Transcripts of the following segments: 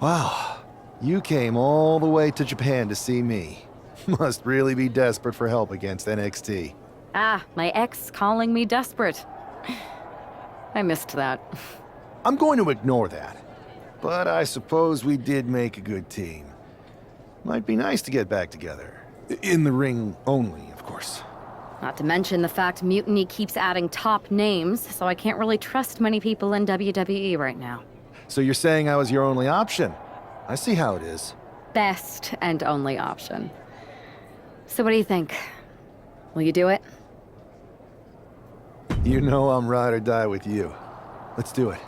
Wow, you came all the way to Japan to see me. Must really be desperate for help against NXT. Ah, my ex calling me desperate. I missed that. I'm going to ignore that. But I suppose we did make a good team. Might be nice to get back together. In the ring only, of course. Not to mention the fact Mutiny keeps adding top names, so I can't really trust many people in WWE right now. So you're saying I was your only option? I see how it is. Best and only option. So what do you think? Will you do it? You know I'm ride or die with you. Let's do it.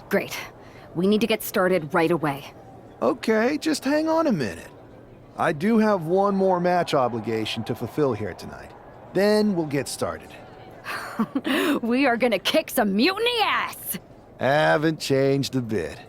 Great. We need to get started right away. Okay, just hang on a minute. I do have one more match obligation to fulfill here tonight. Then we'll get started. We are gonna kick some mutiny ass! Haven't changed a bit.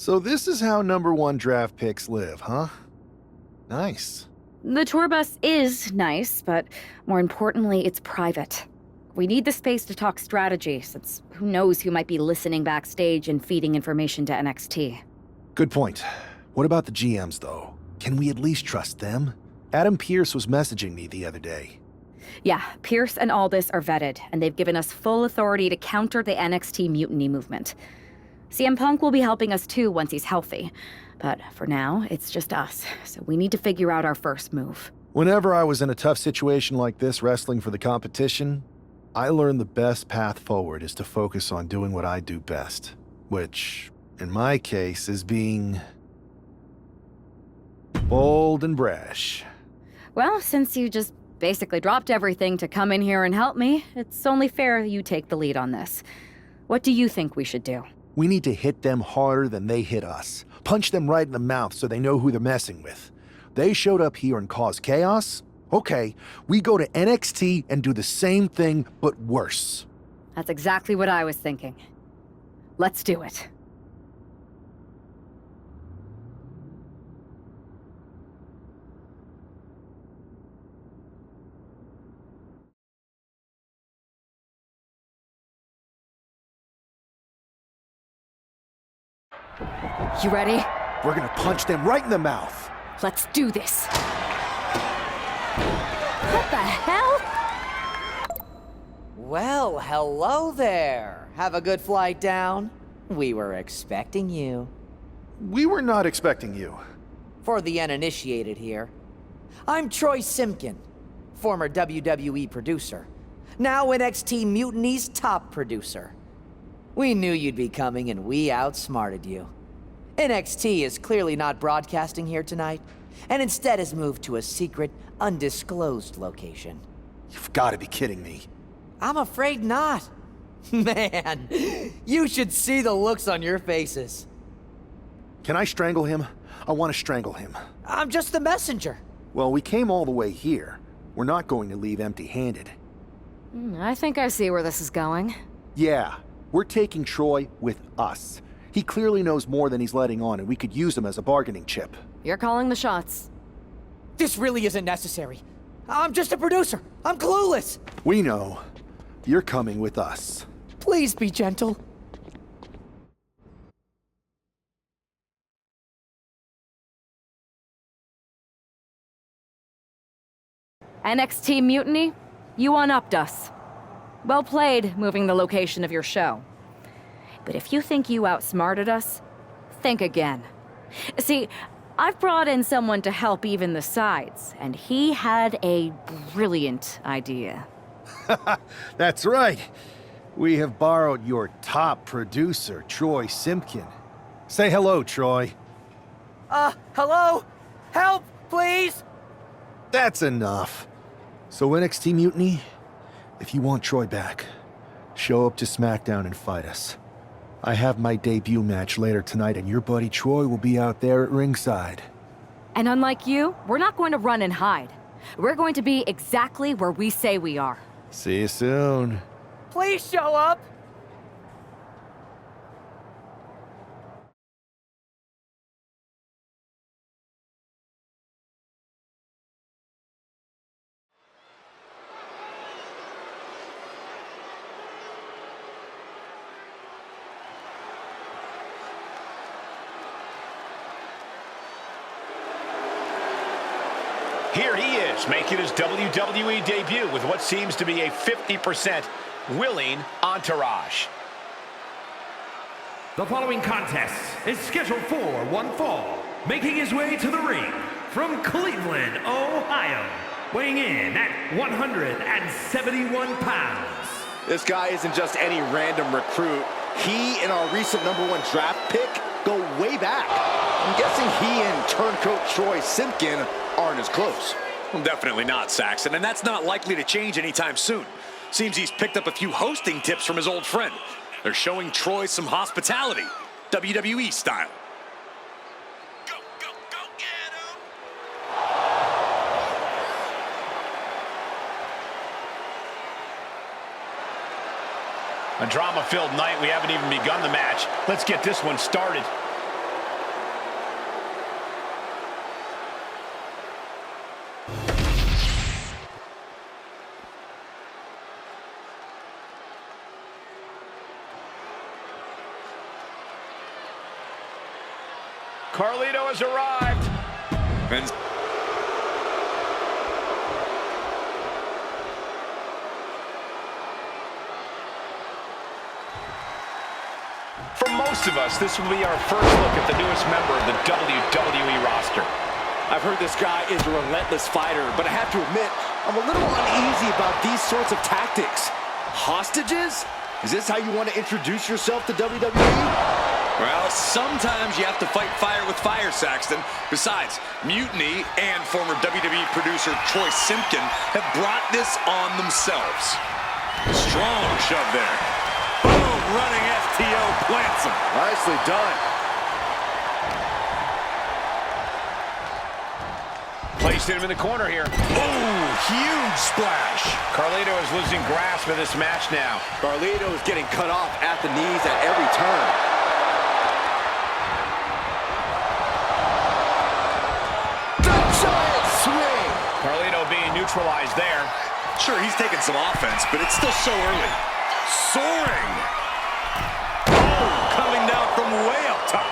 So this is how #1 draft picks live, huh? Nice. The tour bus is nice, but more importantly, it's private. We need the space to talk strategy, since who knows who might be listening backstage and feeding information to NXT. Good point. What about the GMs, though? Can we at least trust them? Adam Pearce was messaging me the other day. Yeah, Pierce and Aldis are vetted, and they've given us full authority to counter the NXT mutiny movement. CM Punk will be helping us too once he's healthy. But for now, it's just us, so we need to figure out our first move. Whenever I was in a tough situation like this wrestling for the competition, I learned the best path forward is to focus on doing what I do best. Which, in my case, is being bold and brash. Well, since you just basically dropped everything to come in here and help me, it's only fair you take the lead on this. What do you think we should do? We need to hit them harder than they hit us. Punch them right in the mouth so they know who they're messing with. They showed up here and caused chaos? Okay, we go to NXT and do the same thing, but worse. That's exactly what I was thinking. Let's do it. You ready? We're gonna punch them right in the mouth. Let's do this. What the hell? Well, hello there. Have a good flight down. We were expecting you. We were not expecting you. For the uninitiated here, I'm Troy Simpkin, former WWE producer, now NXT Mutiny's top producer. We knew you'd be coming and we outsmarted you. NXT is clearly not broadcasting here tonight, and instead has moved to a secret, undisclosed location. You've got to be kidding me. I'm afraid not. Man, you should see the looks on your faces. Can I strangle him? I want to strangle him. I'm just the messenger. Well, we came all the way here. We're not going to leave empty-handed. I think I see where this is going. Yeah, we're taking Troy with us. He clearly knows more than he's letting on, and we could use him as a bargaining chip. You're calling the shots. This really isn't necessary. I'm just a producer. I'm clueless. We know. You're coming with us. Please be gentle. NXT Mutiny, you one-upped us. Well played, moving the location of your show. But if you think you outsmarted us, think again. See, I've brought in someone to help even the sides, and he had a brilliant idea. That's right. We have borrowed your top producer, Troy Simpkin. Say hello, Troy. Hello? Help, please? That's enough. So NXT Mutiny, if you want Troy back, show up to SmackDown and fight us. I have my debut match later tonight, and your buddy Troy will be out there at ringside. And unlike you, we're not going to run and hide. We're going to be exactly where we say we are. See you soon. Please show up. Here he is, making his WWE debut with what seems to be a 50% willing entourage. The following contest is scheduled for one fall, making his way to the ring from Cleveland, Ohio, weighing in at 171 pounds. This guy isn't just any random recruit. He and our recent #1 draft pick go way back. I'm guessing he and turncoat Troy Simpkin aren't as close. Well, definitely not, Saxon, and that's not likely to change anytime soon. Seems he's picked up a few hosting tips from his old friend. They're showing Troy some hospitality, WWE style. Go, go, go, get him! A drama-filled night. We haven't even begun the match. Let's get this one started. Carlito has arrived. And For most of us, this will be our first look at the newest member of the WWE roster. I've heard this guy is a relentless fighter, but I have to admit, I'm a little uneasy about these sorts of tactics. Hostages? Is this how you want to introduce yourself to WWE? well, sometimes you have to fight fire with fire, Saxton. Besides, Mutiny and former WWE producer Troy Simpkin have brought this on themselves. Strong shove there. Boom, running STO plants him. Nicely done. Placed him in the corner here. Oh, huge splash. Carlito is losing grasp of this match now. Carlito is getting cut off at the knees at every turn. The giant swing. Carlito being neutralized there. Sure, he's taking some offense, but it's still so early. Soaring. Oh, coming down from way up top.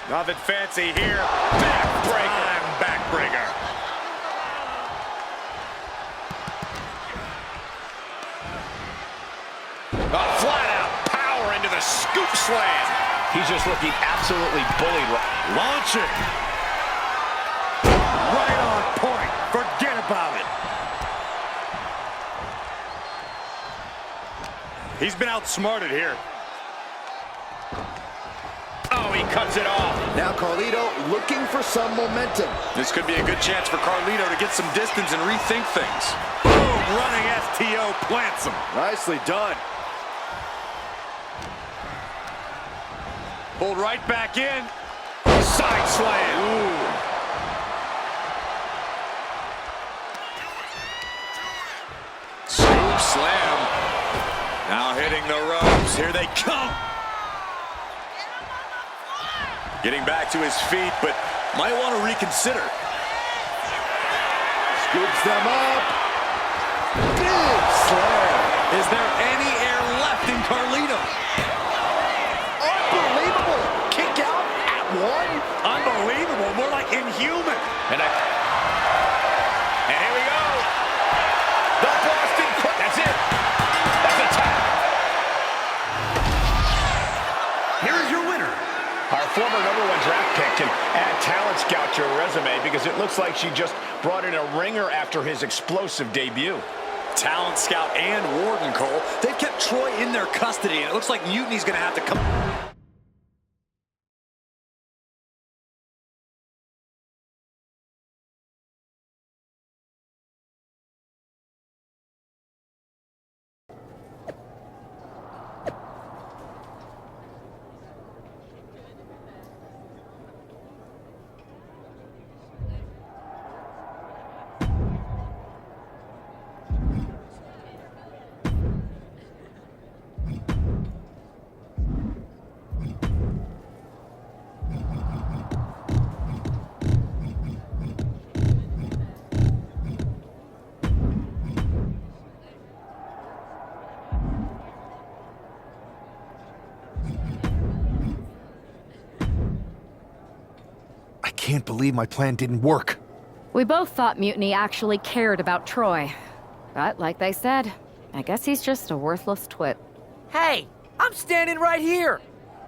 Nothing fancy here. Backbreaker. Backbreaker. Flat-out power into the scoop slam. He's just looking absolutely bullied. Launching. Right on point. Forget about it. He's been outsmarted here. Oh, he cuts it off. Now Carlito looking for some momentum. This could be a good chance for Carlito to get some distance and rethink things. Boom, running STO plants him. Nicely done. Pulled right back in. Side slam. Ooh. Scoop slam. Now hitting the ropes. Here they come. Getting back to his feet, but might want to reconsider. Scoops them up. Big slam. Is there any air left in Carlito? Unbelievable. Kick out at one. Unbelievable. More like inhuman. And here we go. The Boston Crab. That's it. That's a tap. Here is your winner. Our former #1 draft pick can add talent scout to her resume because it looks like she just brought in a ringer after his explosive debut. Talent scout and Warden, Cole. They've kept Troy in their custody, and it looks like Mutiny's going to have to come. I can't believe my plan didn't work. We both thought Mutiny actually cared about Troy. But like they said, I guess he's just a worthless twit. Hey, I'm standing right here.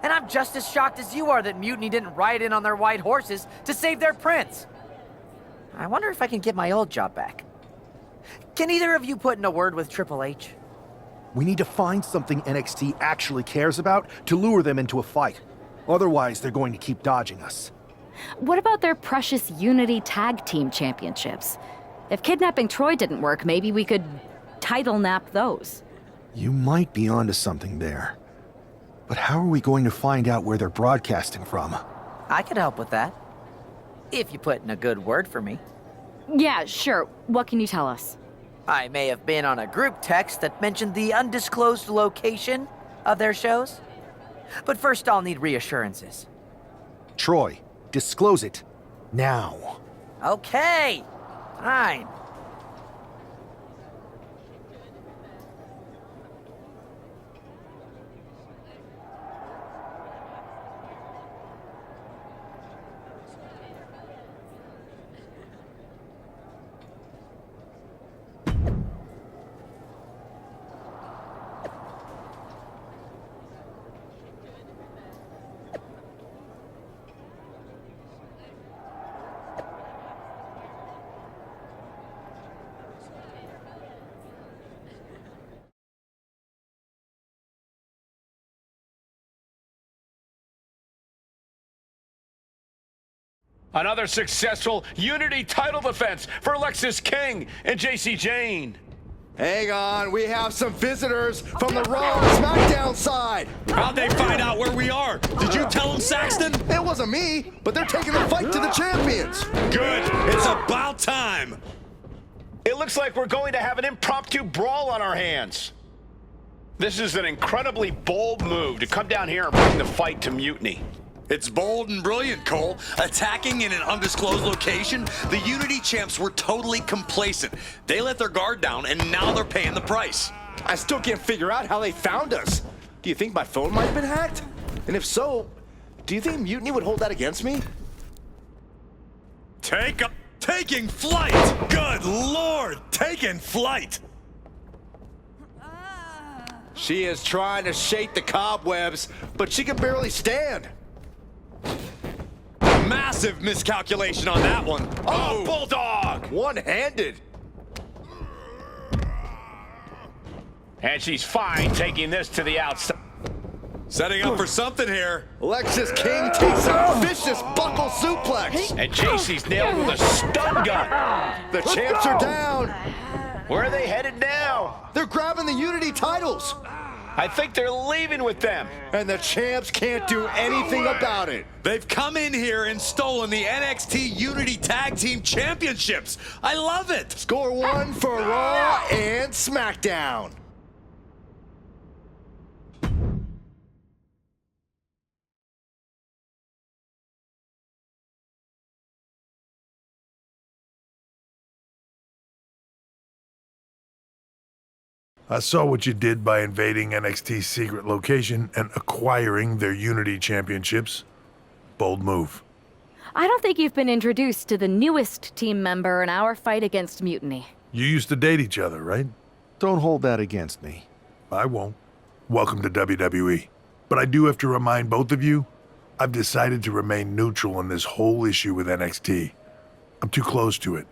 And I'm just as shocked as you are that Mutiny didn't ride in on their white horses to save their prince. I wonder if I can get my old job back. Can either of you put in a word with Triple H? We need to find something NXT actually cares about to lure them into a fight. Otherwise, they're going to keep dodging us. What about their precious Unity Tag Team Championships? If kidnapping Troy didn't work, maybe we could title nap those. You might be onto something there. But how are we going to find out where they're broadcasting from? I could help with that. If you put in a good word for me. Yeah, sure. What can you tell us? I may have been on a group text that mentioned the undisclosed location of their shows. But first I'll need reassurances. Troy, disclose it. Now. Okay, fine. Another successful Unity title defense for Lexis King and JC Jane. Hang on, we have some visitors from the Raw and SmackDown side. How'd they find out where we are? Did you tell them, Saxton? It wasn't me, but they're taking the fight to the champions. Good. It's about time. It looks like we're going to have an impromptu brawl on our hands. This is an incredibly bold move to come down here and bring the fight to Mutiny. It's bold and brilliant, Cole. Attacking in an undisclosed location, the Unity champs were totally complacent. They let their guard down, and now they're paying the price. I still can't figure out how they found us. Do you think my phone might have been hacked? And if so, do you think Mutiny would hold that against me? Taking flight! Good Lord! Taking flight! She is trying to shake the cobwebs, but she can barely stand. Massive miscalculation on that one. Oh, Bulldog! One-handed. And she's fine taking this to the outside. Setting up for something here. Lexis King takes a vicious buckle suplex. And JC's nailed with a stun gun. The champs are down. Where are they headed now? They're grabbing the Unity titles. I think they're leaving with them. And the champs can't do anything about it. They've come in here and stolen the NXT Unity Tag Team Championships. I love it. Score one for Raw and SmackDown. I saw what you did by invading NXT's secret location and acquiring their Unity championships. Bold move. I don't think you've been introduced to the newest team member in our fight against Mutiny. You used to date each other, right? Don't hold that against me. I won't. Welcome to WWE. But I do have to remind both of you, I've decided to remain neutral in this whole issue with NXT. I'm too close to it.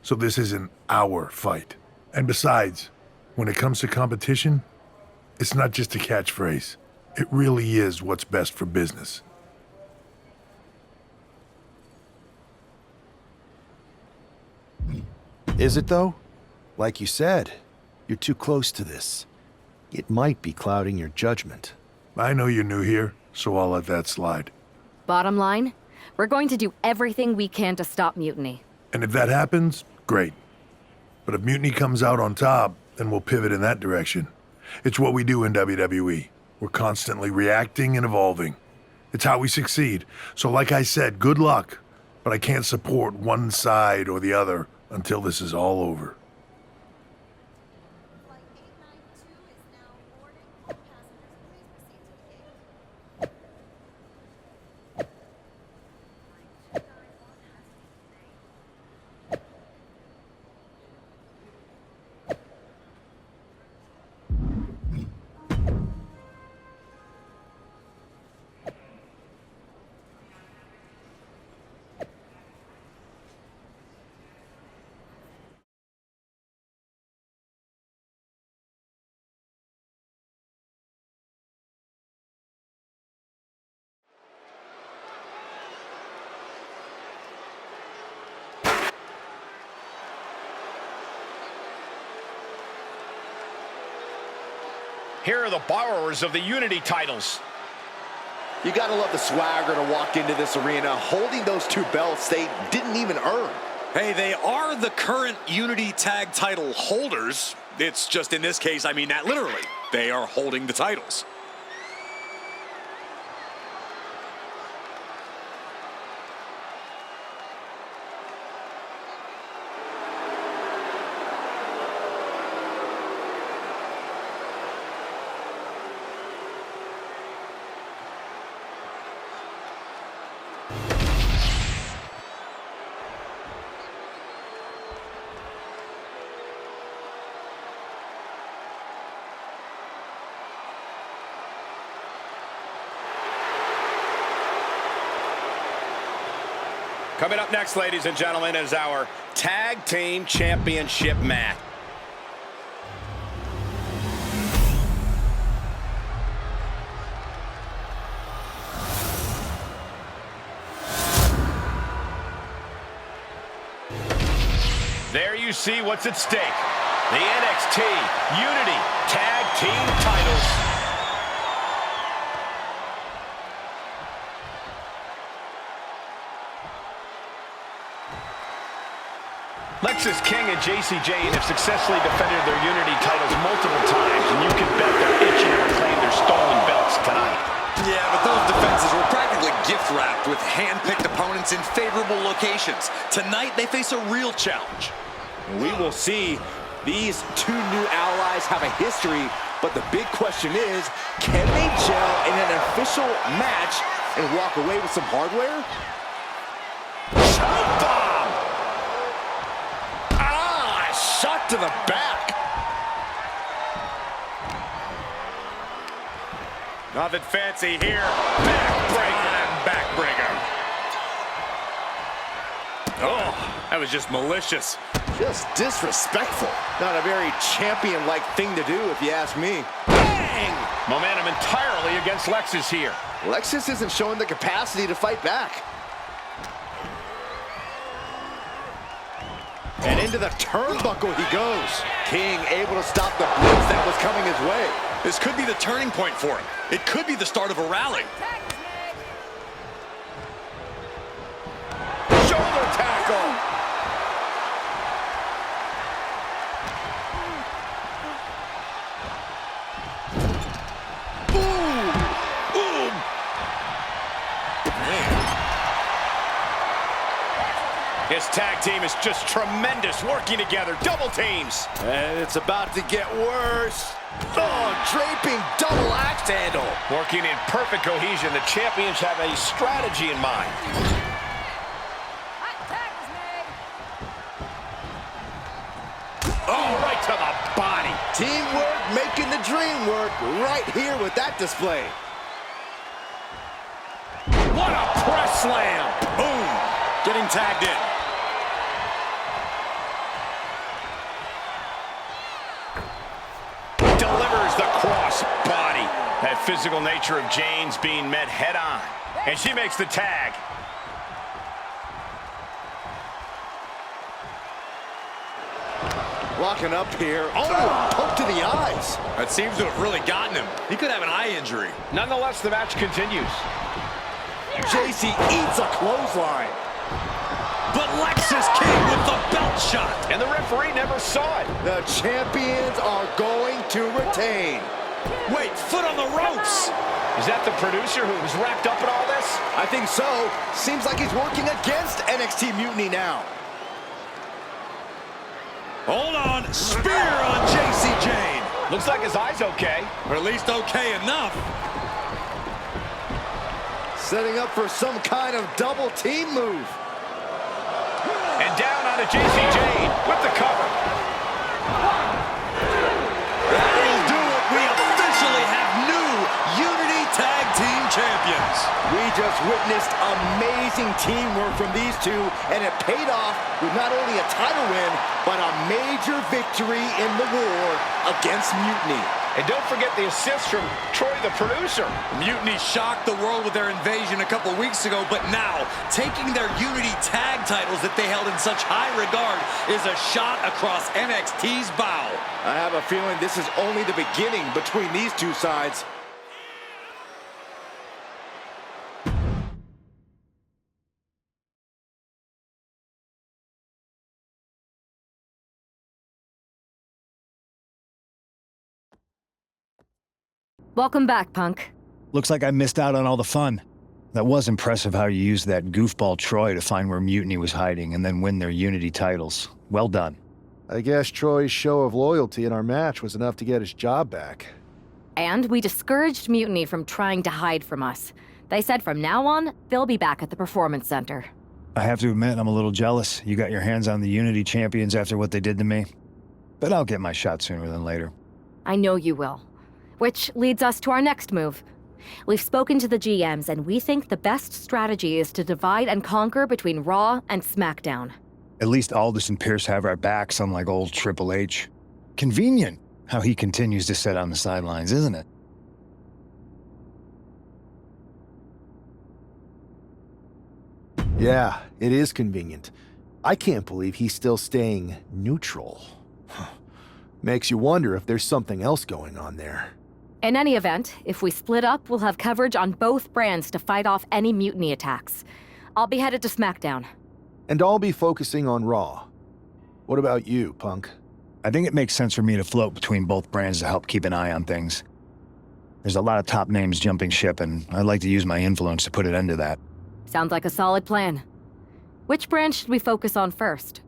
So this isn't our fight. And besides, when it comes to competition, it's not just a catchphrase. It really is what's best for business. Is it, though? Like you said, you're too close to this. It might be clouding your judgment. I know you're new here, so I'll let that slide. Bottom line, we're going to do everything we can to stop Mutiny. And if that happens, great. But if Mutiny comes out on top, then we'll pivot in that direction. It's what we do in WWE. We're constantly reacting and evolving. It's how we succeed. So like I said, good luck. But I can't support one side or the other until this is all over. Here are the borrowers of the Unity titles. You gotta love the swagger to walk into this arena holding those two belts they didn't even earn. Hey, they are the current Unity Tag title holders. It's just in this case, I mean that literally. They are holding the titles. Coming up next, ladies and gentlemen, is our Tag Team Championship match. There you see what's at stake. The NXT Unity Tag Team titles. Lexis King and Jacy Jayne have successfully defended their Unity titles multiple times, and you can bet they're itching to reclaim their stolen belts tonight. Yeah, but those defenses were practically gift-wrapped with hand-picked opponents in favorable locations. Tonight, they face a real challenge. We will see. These two new allies have a history, but the big question is, can they gel in an official match and walk away with some hardware? Choke bomb! Ah, shot to the back. Nothing fancy here. Backbreaker and backbreaker. Oh, that was just malicious. Just disrespectful. Not a very champion-like thing to do, if you ask me. Bang! Momentum entirely against Lexis here. Lexis isn't showing the capacity to fight back. And into the turnbuckle he goes. King able to stop the blitz that was coming his way. This could be the turning point for him. It could be the start of a rally. Shoulder tackle. Boom. Boom. His tag team is just tremendous, working together, double teams. And it's about to get worse. Oh, draping double axe handle. Working in perfect cohesion, the champions have a strategy in mind. Oh, right to the body. Teamwork making the dream work right here with that display. What a press slam. Boom. Getting tagged in. Delivers the cross body. That physical nature of Jayne's being met head on. And she makes the tag. Walking up here. Oh, poke to the eyes. That seems to have really gotten him. He could have an eye injury. Nonetheless, the match continues. Jacy eats a clothesline. But Lexis King with the belt shot. And the referee never saw it. The champions are going to retain. Wait, foot on the ropes. Is that the producer who was wrapped up in all this? I think so. Seems like he's working against NXT Mutiny now. Hold on. Spear on Jacy Jayne. Looks like his eye's okay. Or at least okay enough. Setting up for some kind of double team move. And down onto Jacy Jayne with the cover. That'll do it. We officially have new Unity Tag Team Champions. We just witnessed amazing teamwork from these two, and it paid off with not only a title win, but a major victory in the war against Mutiny. And don't forget the assist from Troy, the producer. Mutiny shocked the world with their invasion a couple weeks ago, but now, taking their Unity tag titles that they held in such high regard is a shot across NXT's bow. I have a feeling this is only the beginning between these two sides. Welcome back, Punk. Looks like I missed out on all the fun. That was impressive how you used that goofball Troy to find where Mutiny was hiding and then win their Unity titles. Well done. I guess Troy's show of loyalty in our match was enough to get his job back. And we discouraged Mutiny from trying to hide from us. They said from now on, they'll be back at the Performance Center. I have to admit, I'm a little jealous. You got your hands on the Unity champions after what they did to me. But I'll get my shot sooner than later. I know you will. Which leads us to our next move. We've spoken to the GMs, and we think the best strategy is to divide and conquer between Raw and SmackDown. At least Aldis and Pierce have our backs, unlike old Triple H. Convenient how he continues to sit on the sidelines, isn't it? Yeah, it is convenient. I can't believe he's still staying neutral. Makes you wonder if there's something else going on there. In any event, if we split up, we'll have coverage on both brands to fight off any mutiny attacks. I'll be headed to SmackDown. And I'll be focusing on Raw. What about you, Punk? I think it makes sense for me to float between both brands to help keep an eye on things. There's a lot of top names jumping ship, and I'd like to use my influence to put an end to that. Sounds like a solid plan. Which brand should we focus on first?